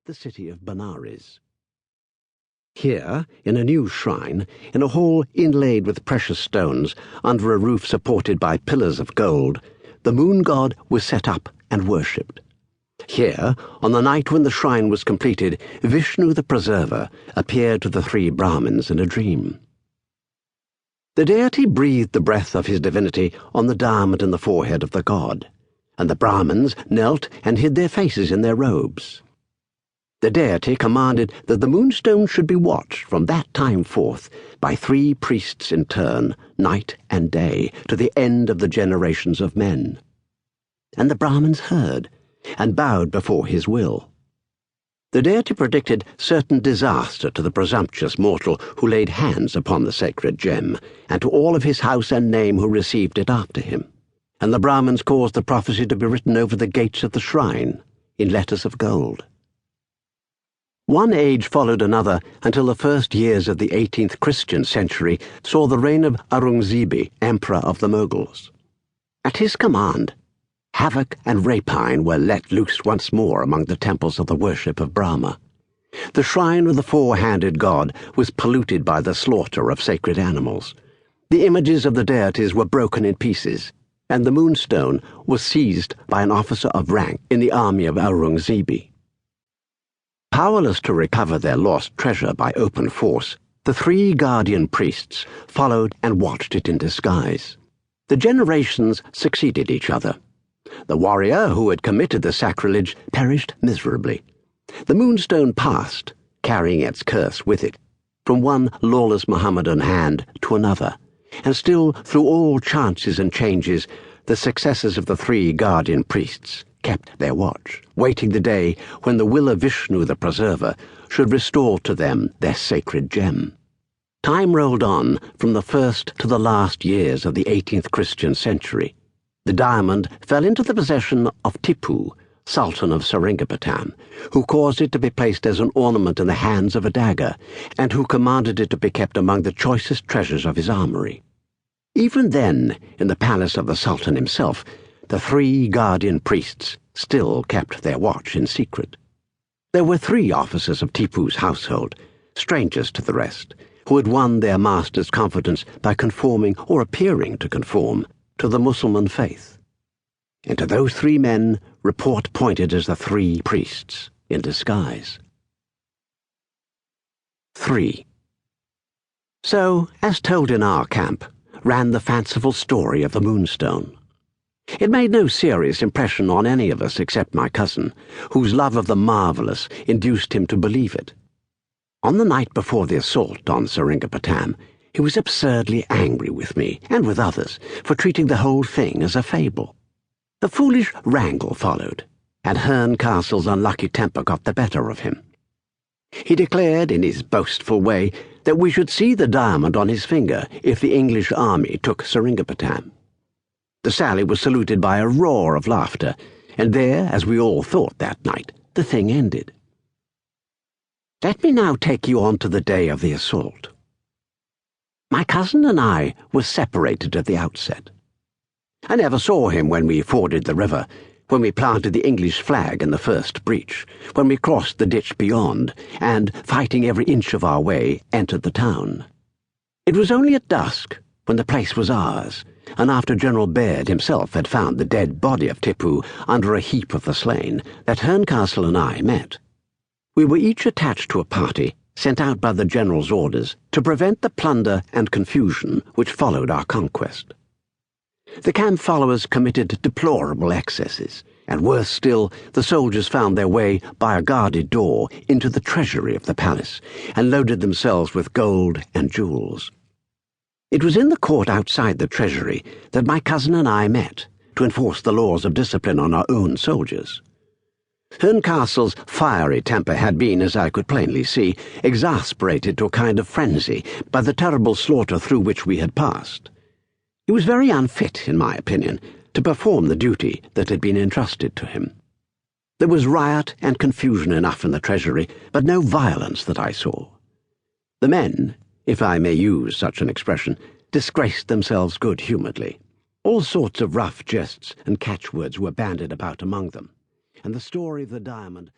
the city of Benares. Here, in a new shrine, in a hall inlaid with precious stones, under a roof supported by pillars of gold, the moon god was set up and worshipped. Here, on the night when the shrine was completed, Vishnu the Preserver appeared to the three Brahmins in a dream. The deity breathed the breath of his divinity on the diamond in the forehead of the god, and the Brahmins knelt and hid their faces in their robes. The deity commanded that the moonstone should be watched from that time forth by three priests in turn, night and day, to the end of the generations of men. And the Brahmins heard, and bowed before his will. The deity predicted certain disaster to the presumptuous mortal who laid hands upon the sacred gem, and to all of his house and name who received it after him. And the Brahmins caused the prophecy to be written over the gates of the shrine, in letters of gold. One age followed another until the first years of the 18th Christian century saw the reign of Aurungzebe, Emperor of the Mughals. At his command, havoc and rapine were let loose once more among the temples of the worship of Brahma. The shrine of the four-handed god was polluted by the slaughter of sacred animals. The images of the deities were broken in pieces, and the moonstone was seized by an officer of rank in the army of Aurungzebe. Powerless to recover their lost treasure by open force, the three guardian priests followed and watched it in disguise. The generations succeeded each other. The warrior who had committed the sacrilege perished miserably. The moonstone passed, carrying its curse with it, from one lawless Mohammedan hand to another, and still, through all chances and changes, the successors of the three guardian priests kept their watch, waiting the day when the will of Vishnu the Preserver should restore to them their sacred gem. Time rolled on from the first to the last years of the 18th Christian century. The diamond fell into the possession of Tipu, Sultan of Seringapatam, who caused it to be placed as an ornament in the hands of a dagger, and who commanded it to be kept among the choicest treasures of his armory. Even then, in the palace of the Sultan himself, the three guardian priests still kept their watch in secret. There were three officers of Tipu's household, strangers to the rest, who had won their master's confidence by conforming, or appearing to conform, to the Mussulman faith. And to those three men report pointed as the three priests in disguise. 3. So, as told in our camp, ran the fanciful story of the moonstone. It made no serious impression on any of us except my cousin, whose love of the marvelous induced him to believe it. On the night before the assault on Seringapatam, he was absurdly angry with me, and with others, for treating the whole thing as a fable. A foolish wrangle followed, and Herncastle's unlucky temper got the better of him. He declared, in his boastful way, that we should see the diamond on his finger if the English army took Seringapatam. The sally was saluted by a roar of laughter, and there, as we all thought that night, the thing ended. Let me now take you on to the day of the assault. My cousin and I were separated at the outset. I never saw him when we forded the river, when we planted the English flag in the first breach, when we crossed the ditch beyond, and, fighting every inch of our way, entered the town. It was only at dusk, when the place was ours, and after General Baird himself had found the dead body of Tipu under a heap of the slain, that Herncastle and I met. We were each attached to a party, sent out by the General's orders, to prevent the plunder and confusion which followed our conquest. The camp followers committed deplorable excesses, and worse still, the soldiers found their way by a guarded door into the treasury of the palace, and loaded themselves with gold and jewels. It was in the court outside the treasury that my cousin and I met, to enforce the laws of discipline on our own soldiers. Herncastle's fiery temper had been, as I could plainly see, exasperated to a kind of frenzy by the terrible slaughter through which we had passed. He was very unfit, in my opinion, to perform the duty that had been entrusted to him. There was riot and confusion enough in the treasury, but no violence that I saw. The men, if I may use such an expression, disgraced themselves good-humouredly. All sorts of rough jests and catchwords were bandied about among them, and the story of the diamond